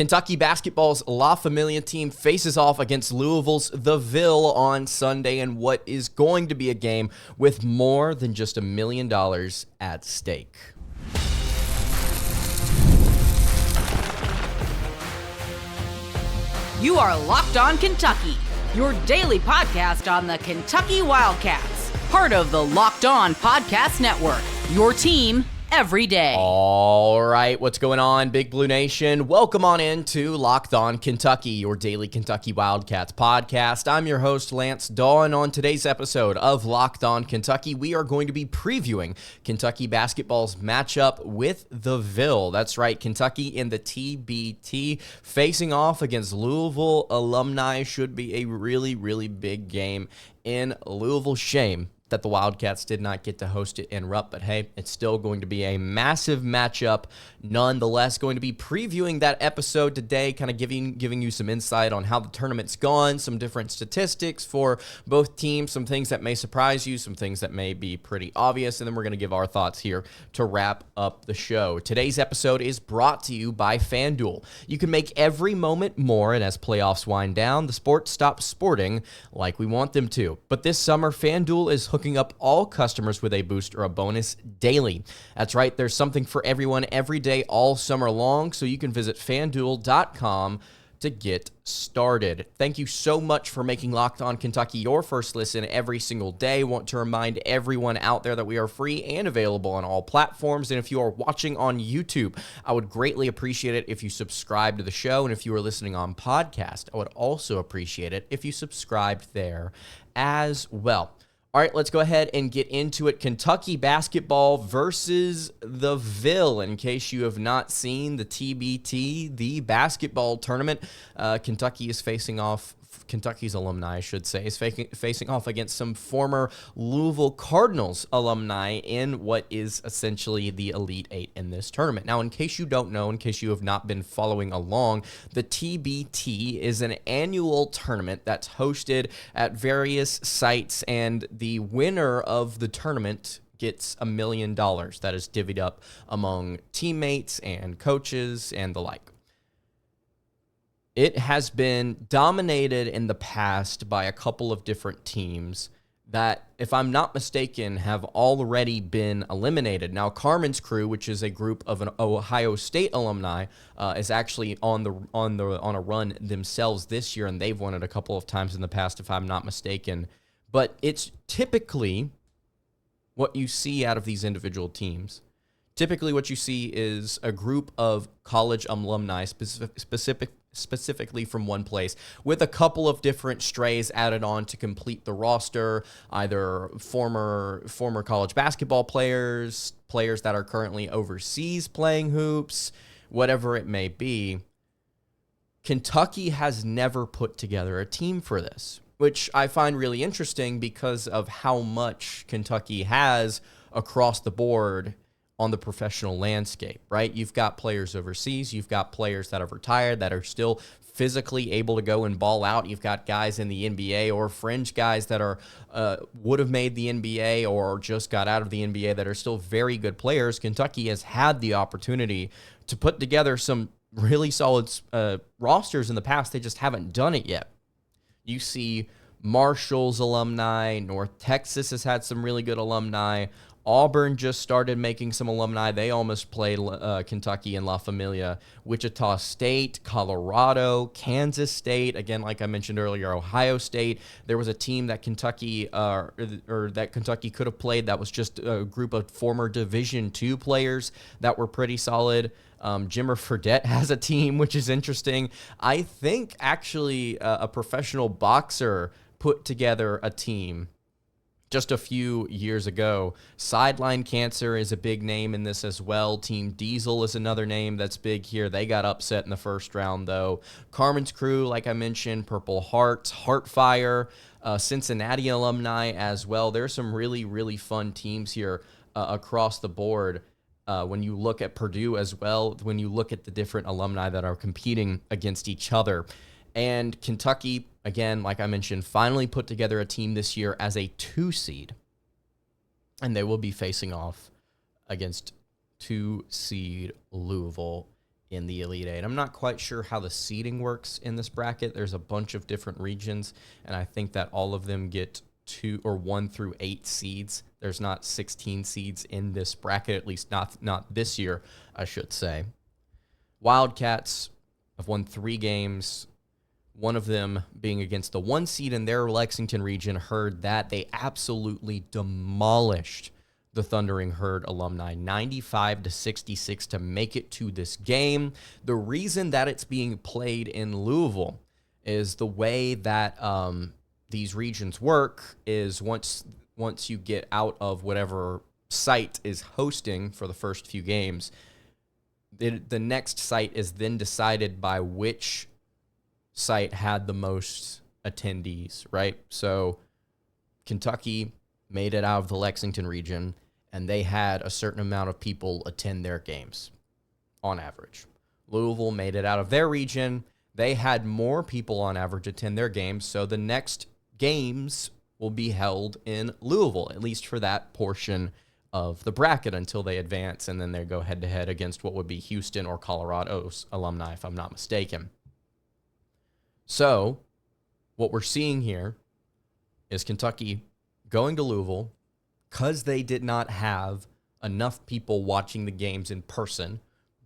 Kentucky basketball's La Familia team faces off against Louisville's the Ville on Sunday in what is going to be a game with more than just $1 million at stake. You are Locked On Kentucky, your daily podcast on the Kentucky Wildcats, part of the Locked On Podcast Network, your team every day. All right, what's going on, Big Blue Nation? Welcome on into Locked On Kentucky, your daily Kentucky Wildcats podcast. I'm your host, Lance Dawe, and on today's episode of Locked On Kentucky, we are going to be previewing Kentucky basketball's matchup with the Ville. That's right, Kentucky in the TBT facing off against Louisville alumni. Should be a really, really big game in Louisville. Shame that the Wildcats did not get to host it in Rupp, but hey, it's still going to be a massive matchup. Nonetheless, going to be previewing that episode today, kind of giving you some insight on how the tournament's gone, some different statistics for both teams, some things that may surprise you, some things that may be pretty obvious, and then we're going to give our thoughts here to wrap up the show. Today's episode is brought to you by FanDuel. You can make every moment more, and as playoffs wind down, the sports stop sporting like we want them to. But this summer, FanDuel is hooking up all customers with a boost or a bonus daily. That's right, there's something for everyone every day all summer long, so you can visit FanDuel.com to get started. Thank you so much for making Locked On Kentucky your first listen every single day. Want to remind everyone out there that we are free and available on all platforms. And if you are watching on YouTube, I would greatly appreciate it if you subscribe to the show. And if you are listening on podcast, I would also appreciate it if you subscribed there as well. All right, let's go ahead and get into it. Kentucky basketball versus the Ville. In case you have not seen the TBT, the basketball tournament, Kentucky's alumni, I should say, is facing off against some former Louisville Cardinals alumni in what is essentially the Elite Eight in this tournament. Now, in case you don't know, in case you have not been following along, the TBT is an annual tournament that's hosted at various sites, and the winner of the tournament gets $1 million that is divvied up among teammates and coaches and the like. It has been dominated in the past by a couple of different teams that, if I'm not mistaken, have already been eliminated. Now, Carmen's crew, which is a group of an Ohio State alumni, is actually on a run themselves this year, and they've won it a couple of times in the past, if I'm not mistaken. But it's typically what you see out of these individual teams. Typically, what you see is a group of college alumni, specifically from one place, with a couple of different strays added on to complete the roster, either former college basketball players that are currently overseas playing hoops, whatever it may be. Kentucky has never put together a team for this, which I find really interesting because of how much Kentucky has across the board on the professional landscape, right? You've got players overseas. You've got players that have retired that are still physically able to go and ball out. You've got guys in the NBA or fringe guys that are would have made the NBA or just got out of the NBA that are still very good players. Kentucky has had the opportunity to put together some really solid rosters in the past. They just haven't done it yet. You see Marshall's alumni. North Texas has had some really good alumni. Auburn just started making some alumni. They almost played Kentucky and La Familia. Wichita State, Colorado, Kansas State, again, like I mentioned earlier, Ohio State. There was a team that Kentucky could have played that was just a group of former Division II players that were pretty solid. Jimmer Fredette has a team, which is interesting. I think actually a professional boxer put together a team just a few years ago. Sideline Cancer is a big name in this as well. Team Diesel is another name that's big here. They got upset in the first round, though. Carmen's crew, like I mentioned, Purple Hearts, Heartfire, Cincinnati alumni as well. There's some really, really fun teams here across the board. When you look at Purdue as well, when you look at the different alumni that are competing against each other. And Kentucky, again, like I mentioned, finally put together a team this year as a 2 seed. And they will be facing off against 2 seed Louisville in the Elite Eight. I'm not quite sure how the seeding works in this bracket. There's a bunch of different regions, and I think that all of them get 1 through 8 seeds. There's not 16 seeds in this bracket, at least not this year, I should say. Wildcats have won 3 games, one of them being against the 1 seed in their Lexington region. Heard that they absolutely demolished the Thundering Herd alumni, 95-66 to make it to this game. The reason that it's being played in Louisville is the way that these regions work is once you get out of whatever site is hosting for the first few games, the next site is then decided by which site had the most attendees, right? So Kentucky made it out of the Lexington region, and they had a certain amount of people attend their games on average. Louisville made it out of their region. They had more people on average attend their games, so the next games will be held in Louisville, at least for that portion of the bracket until they advance, and then they go head-to-head against what would be Houston or Colorado's alumni, if I'm not mistaken. So what we're seeing here is Kentucky going to Louisville because they did not have enough people watching the games in person,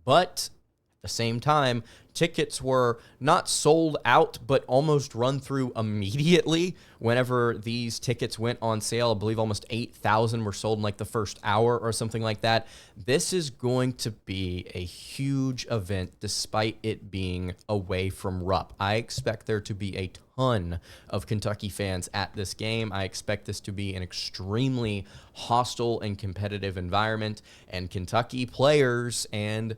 but at the same time, tickets were not sold out, but almost run through immediately whenever these tickets went on sale. I believe almost 8,000 were sold in like the first hour or something like that. This is going to be a huge event despite it being away from Rupp. I expect there to be a ton of Kentucky fans at this game. I expect this to be an extremely hostile and competitive environment, and Kentucky players and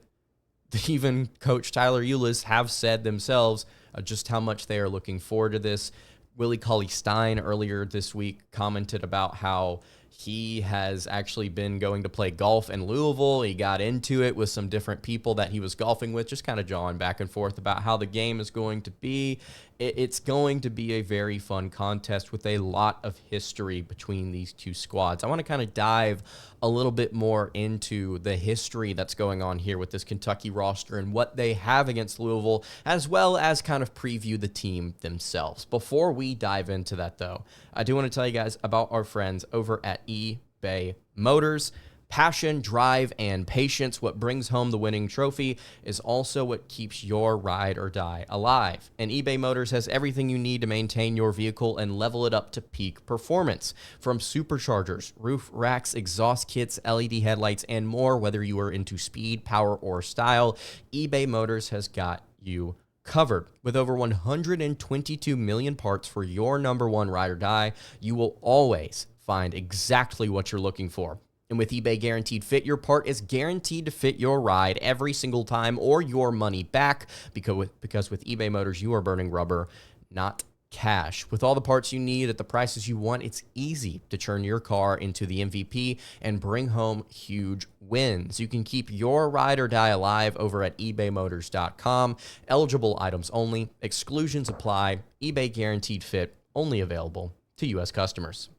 even Coach Tyler Ulis have said themselves just how much they are looking forward to this. Willie Cauley-Stein earlier this week commented about how he has actually been going to play golf in Louisville. He got into it with some different people that he was golfing with, just kind of jawing back and forth about how the game is going to be. It's going to be a very fun contest with a lot of history between these two squads. I want to kind of dive a little bit more into the history that's going on here with this Kentucky roster and what they have against Louisville, as well as kind of preview the team themselves. Before we dive into that, though, I do want to tell you guys about our friends over at eBay Motors. Passion, drive, and patience, what brings home the winning trophy, is also what keeps your ride or die alive. And eBay Motors has everything you need to maintain your vehicle and level it up to peak performance. From superchargers, roof racks, exhaust kits, LED headlights, and more, whether you are into speed, power, or style, eBay Motors has got you covered. With over 122 million parts for your number one ride or die, you will always find exactly what you're looking for. And with eBay Guaranteed Fit, your part is guaranteed to fit your ride every single time or your money back, because with eBay Motors, you are burning rubber, not cash. With all the parts you need at the prices you want, it's easy to turn your car into the MVP and bring home huge wins. You can keep your ride or die alive over at ebaymotors.com. Eligible items only. Exclusions apply. eBay Guaranteed Fit, only available to U.S. customers.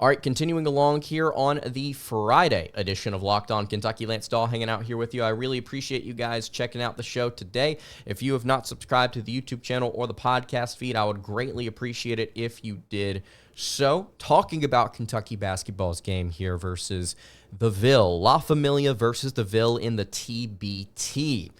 All right, continuing along here on the Friday edition of Locked On Kentucky. Lance Dawe hanging out here with you. I really appreciate you guys checking out the show today. If you have not subscribed to the YouTube channel or the podcast feed, I would greatly appreciate it if you did so. Talking about Kentucky basketball's game here versus the Ville. La Familia versus the Ville in the TBT.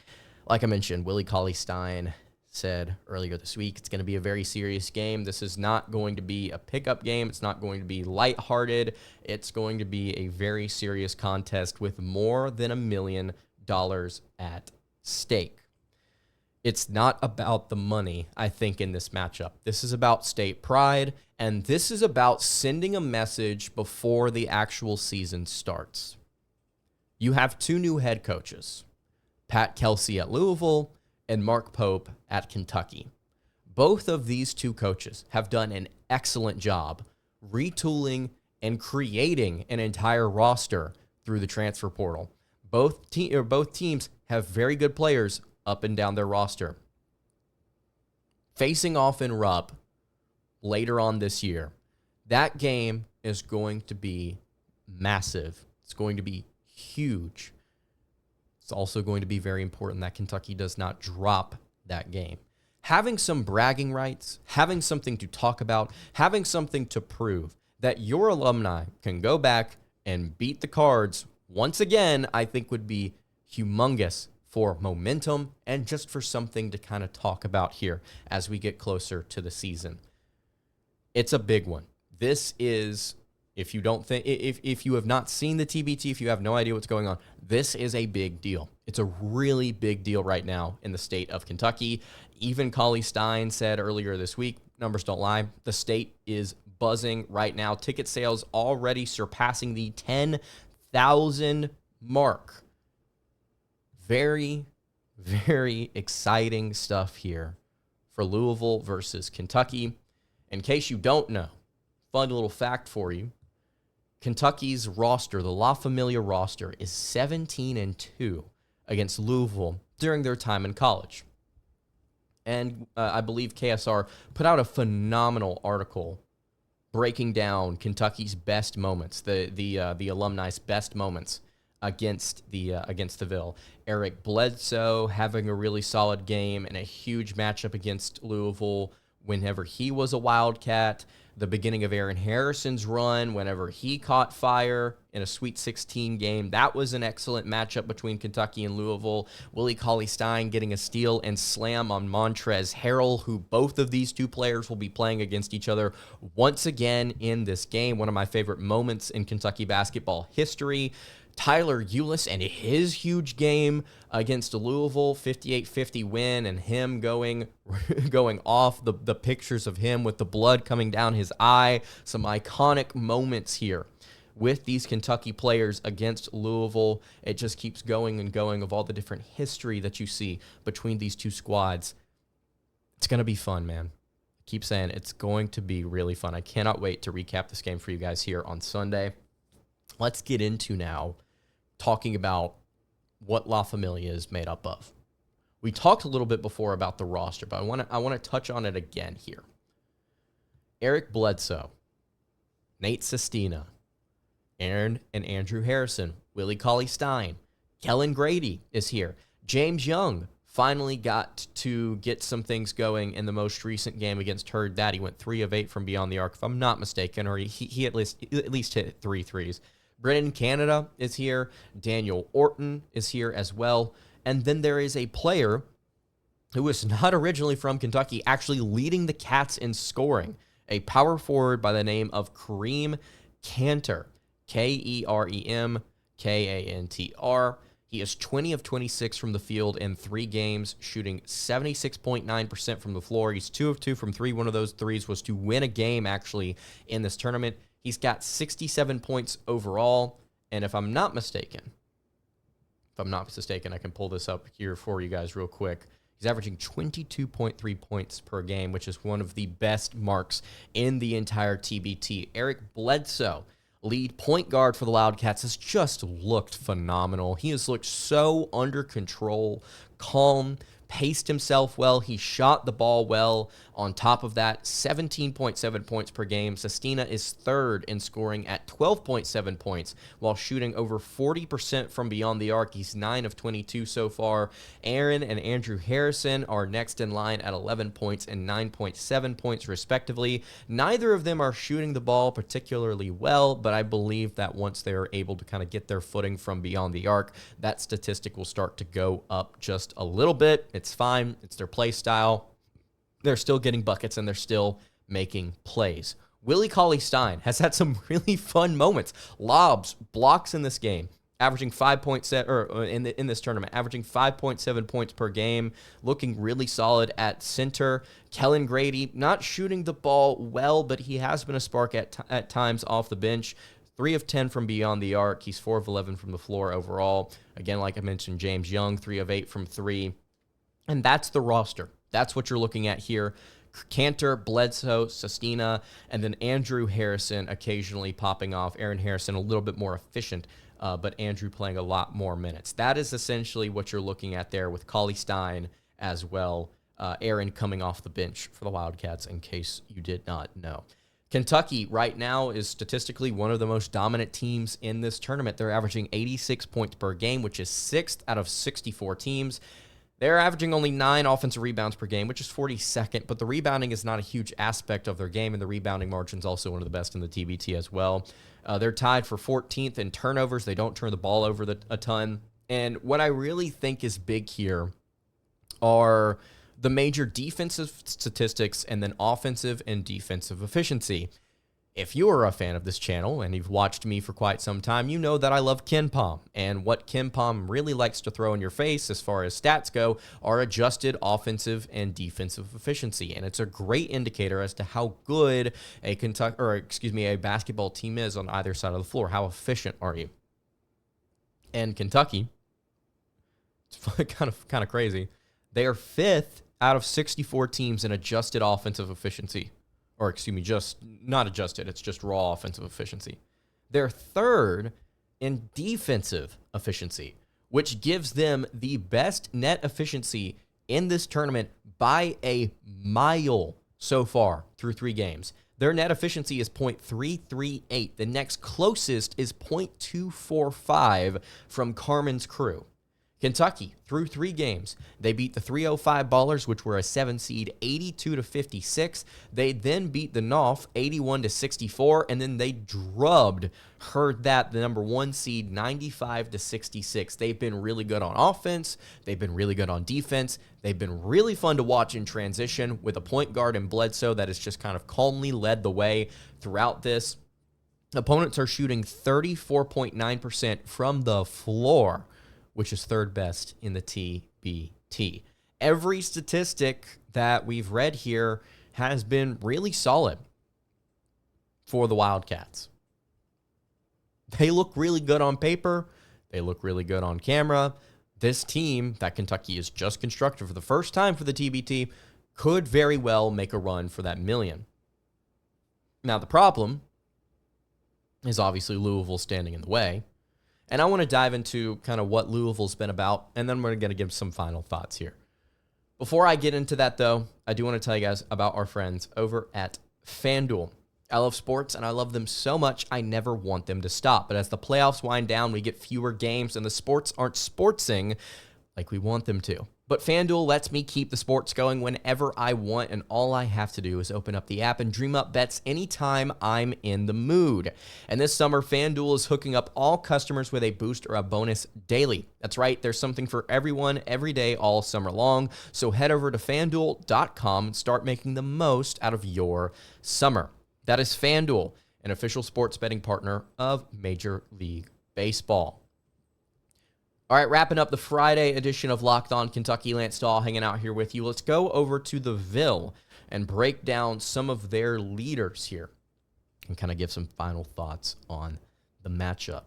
Like I mentioned, Willie Cauley-Stein said earlier this week, it's going to be a very serious game. This is not going to be a pickup game. It's not going to be lighthearted. It's going to be a very serious contest with more than $1 million at stake. It's not about the money, I think, in this matchup. This is about state pride, and this is about sending a message before the actual season starts. You have 2 new head coaches, Pat Kelsey at Louisville and Mark Pope at Kentucky. Both of these 2 coaches have done an excellent job retooling and creating an entire roster through the transfer portal. Both teams have very good players up and down their roster. Facing off in Rupp later on this year, that game is going to be massive. It's going to be huge. It's also going to be very important that Kentucky does not drop that game. Having some bragging rights, having something to talk about, having something to prove that your alumni can go back and beat the Cards once again, I think would be humongous for momentum and just for something to kind of talk about here as we get closer to the season. It's a big one. This is, if you don't think, if you have not seen the TBT, if you have no idea what's going on, this is a big deal. It's a really big deal right now in the state of Kentucky. Even Cauley-Stein said earlier this week, numbers don't lie, the state is buzzing right now. Ticket sales already surpassing the 10,000 mark. Very, very exciting stuff here for Louisville versus Kentucky. In case you don't know, fun little fact for you, Kentucky's roster, the La Familia roster, is 17-2 against Louisville during their time in college. And I believe KSR put out a phenomenal article breaking down Kentucky's best moments, the alumni's best moments against the Ville. Eric Bledsoe having a really solid game and a huge matchup against Louisville whenever he was a Wildcat. The beginning of Aaron Harrison's run, whenever he caught fire in a Sweet 16 game. That was an excellent matchup between Kentucky and Louisville. Willie Cauley-Stein getting a steal and slam on Montrezl Harrell, who both of these two players will be playing against each other once again in this game. One of my favorite moments in Kentucky basketball history. Tyler Ulis and his huge game against Louisville, 58-50 win, and him going off, the pictures of him with the blood coming down his eye. Some iconic moments here with these Kentucky players against Louisville. It just keeps going and going of all the different history that you see between these two squads. It's going to be fun, man. I keep saying it's going to be really fun. I cannot wait to recap this game for you guys here on Sunday. Let's get into now talking about what La Familia is made up of. We talked a little bit before about the roster, but I want to touch on it again here. Eric Bledsoe, Nate Sestina, Aaron and Andrew Harrison, Willie Cauley-Stein, Kellen Grady is here. James Young finally got to get some things going in the most recent game against Herd That. He went 3 of 8 from beyond the arc, if I'm not mistaken, or he at least hit 3 threes. Brennan Canada is here. Daniel Orton is here as well. And then there is a player who was not originally from Kentucky actually leading the Cats in scoring, a power forward by the name of Kareem Kanter, Keremkantr. He is 20 of 26 from the field in 3 games, shooting 76.9% from the floor. He's 2 of 2 from 3. One of those threes was to win a game, actually, in this tournament. He's got 67 points overall, and if I'm not mistaken, I can pull this up here for you guys real quick. He's averaging 22.3 points per game, which is one of the best marks in the entire TBT. Eric Bledsoe, lead point guard for the Wildcats, has just looked phenomenal. He has looked so under control, calm, paced himself well. He shot the ball well. On top of that, 17.7 points per game. Sestina is third in scoring at 12.7 points while shooting over 40% from beyond the arc. He's 9 of 22 so far. Aaron and Andrew Harrison are next in line at 11 points and 9.7 points respectively. Neither of them are shooting the ball particularly well, but I believe that once they're able to kind of get their footing from beyond the arc, that statistic will start to go up just a little bit. It's fine. It's their play style. They're still getting buckets, and they're still making plays. Willie Cauley-Stein has had some really fun moments. Lobs, blocks in this game, averaging 5.7, or in this tournament, averaging 5.7 points per game, looking really solid at center. Kellen Grady, not shooting the ball well, but he has been a spark at times off the bench. 3 of 10 from beyond the arc. He's 4 of 11 from the floor overall. Again, like I mentioned, James Young, 3 of 8 from 3. And that's the roster. That's what you're looking at here. Kanter, Bledsoe, Sestina, and then Andrew Harrison occasionally popping off. Aaron Harrison a little bit more efficient, but Andrew playing a lot more minutes. That is essentially what you're looking at there with Cauley-Stein as well. Aaron coming off the bench for the Wildcats, in case you did not know. Kentucky right now is statistically one of the most dominant teams in this tournament. They're averaging 86 points per game, which is 6th out of 64 teams. They're averaging only 9 offensive rebounds per game, which is 42nd, but the rebounding is not a huge aspect of their game, and the rebounding margin is also one of the best in the TBT as well. They're tied for 14th in turnovers. They don't turn the ball over a ton. And what I really think is big here are the major defensive statistics and then offensive and defensive efficiency. If you are a fan of this channel and you've watched me for quite some time, you know that I love KenPom. And what KenPom really likes to throw in your face as far as stats go are adjusted offensive and defensive efficiency. And it's a great indicator as to how good a basketball team is on either side of the floor. How efficient are you? And Kentucky, it's kind of crazy. They are 5th out of 64 teams in adjusted offensive efficiency. Or just not adjusted, it's just raw offensive efficiency. They're 3rd in defensive efficiency, which gives them the best net efficiency in this tournament by a mile so far through 3 games. Their net efficiency is .338. The next closest is .245 from Carmen's Crew. Kentucky, through 3 games, they beat the 305 Ballers, which were a 7 seed, 82-56. They then beat the Knopf, 81-64, and then they drubbed the number 1 seed, 95-66. They've been really good on offense. They've been really good on defense. They've been really fun to watch in transition with a point guard in Bledsoe that has just kind of calmly led the way throughout this. Opponents are shooting 34.9% from the floor, which is 3rd best in the TBT. Every statistic that we've read here has been really solid for the Wildcats. They look really good on paper. They look really good on camera. This team that Kentucky has just constructed for the first time for the TBT could very well make a run for that million. Now, the problem is obviously Louisville standing in the way. And I want to dive into kind of what Louisville's been about, and then we're going to give some final thoughts here. Before I get into that, though, I do want to tell you guys about our friends over at FanDuel. I love sports, and I love them so much, I never want them to stop. But as the playoffs wind down, we get fewer games, and the sports aren't sportsing like we want them to. But FanDuel lets me keep the sports going whenever I want, and all I have to do is open up the app and dream up bets anytime I'm in the mood. And this summer, FanDuel is hooking up all customers with a boost or a bonus daily. That's right, there's something for everyone every day all summer long. So head over to FanDuel.com and start making the most out of your summer. That is FanDuel, an official sports betting partner of Major League Baseball. All right, wrapping up the Friday edition of Locked On Kentucky. Lance Dawe hanging out here with you. Let's go over to the Ville and break down some of their leaders here and kind of give some final thoughts on the matchup.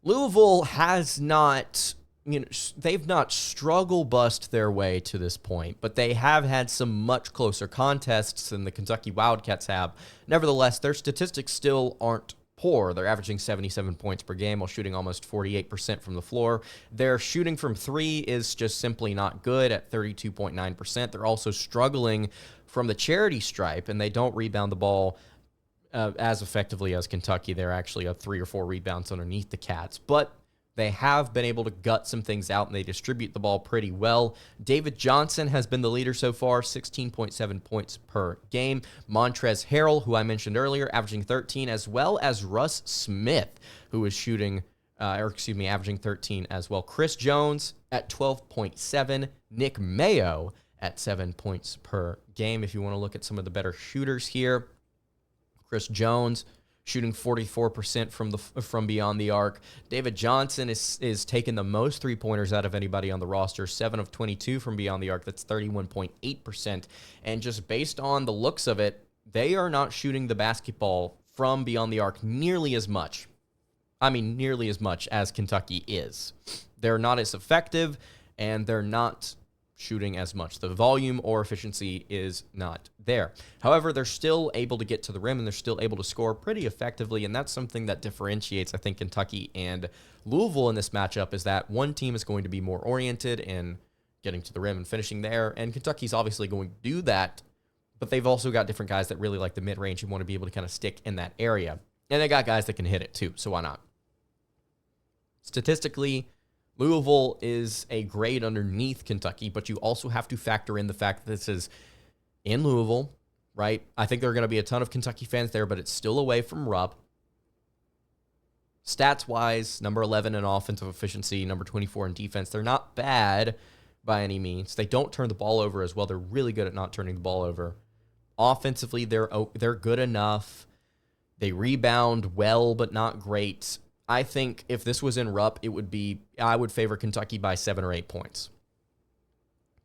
Louisville has not, they've not struggle bust their way to this point, but they have had some much closer contests than the Kentucky Wildcats have. Nevertheless, their statistics still aren't poor. They're averaging 77 points per game while shooting almost 48% from the floor. Their shooting from 3 is just simply not good at 32.9%. They're also struggling from the charity stripe, and they don't rebound the ball as effectively as Kentucky. They're actually up 3 or 4 rebounds underneath the Cats, but they have been able to gut some things out, and they distribute the ball pretty well. David Johnson has been the leader so far, 16.7 points per game. Montrezl Harrell, who I mentioned earlier, averaging 13, as well as Russ Smith, who is averaging 13 as well. Chris Jones at 12.7. Nick Mayo at 7 points per game. If you want to look at some of the better shooters here, Chris Jones shooting 44% from beyond the arc. David Johnson is taking the most three-pointers out of anybody on the roster, 7 of 22 from beyond the arc. That's 31.8%. And just based on the looks of it, they are not shooting the basketball from beyond the arc nearly as much. Nearly as much as Kentucky is. They're not as effective, and they're not shooting as much. The volume or efficiency is not there. However, they're still able to get to the rim, and they're still able to score pretty effectively, and that's something that differentiates, I think, Kentucky and Louisville in this matchup, is that one team is going to be more oriented in getting to the rim and finishing there, and Kentucky's obviously going to do that, but they've also got different guys that really like the mid-range and want to be able to kind of stick in that area. And they got guys that can hit it too, so why not? Statistically, Louisville is a grade underneath Kentucky, but you also have to factor in the fact that this is in Louisville, right? I think there are going to be a ton of Kentucky fans there, but it's still away from Rupp. Stats-wise, number 11 in offensive efficiency, number 24 in defense. They're not bad by any means. They don't turn the ball over as well. They're really good at not turning the ball over. Offensively, they're good enough. They rebound well, but not great. I think if this was in Rupp, I would favor Kentucky by 7 or 8 points.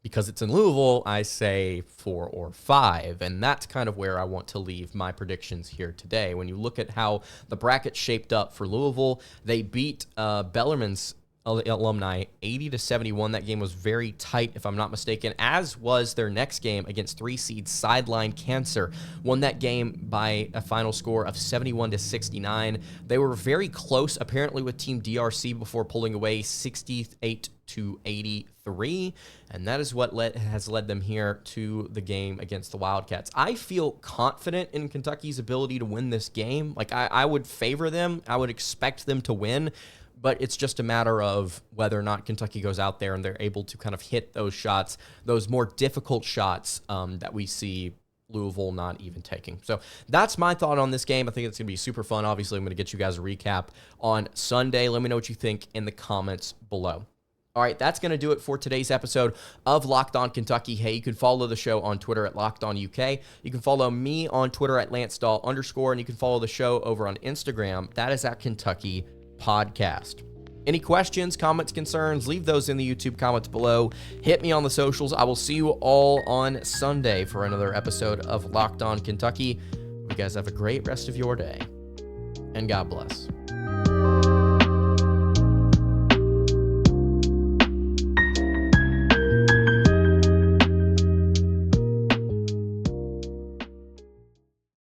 Because it's in Louisville, I say 4 or 5, and that's kind of where I want to leave my predictions here today. When you look at how the bracket shaped up for Louisville, they beat Bellarmine's alumni 80-71. That game was very tight, if I'm not mistaken, as was their next game against 3-seed Sideline Cancer. Won that game by a final score of 71-69. They were very close, apparently, with Team DRC before pulling away 68-83, and that is what has led them here to the game against the Wildcats. I feel confident in Kentucky's ability to win this game. Like, I would favor them. I would expect them to win. But it's just a matter of whether or not Kentucky goes out there and they're able to kind of hit those shots, those more difficult shots that we see Louisville not even taking. So that's my thought on this game. I think it's going to be super fun. Obviously, I'm going to get you guys a recap on Sunday. Let me know what you think in the comments below. All right, that's going to do it for today's episode of Locked On Kentucky. Hey, you can follow the show on Twitter at Locked On UK. You can follow me on Twitter at LanceDawe_, and you can follow the show over on Instagram. That is at Kentucky Podcast. Any questions, comments, concerns, leave those in the YouTube comments below. Hit me on the socials. I will see you all on Sunday for another episode of Locked On Kentucky. You guys have a great rest of your day, and God bless.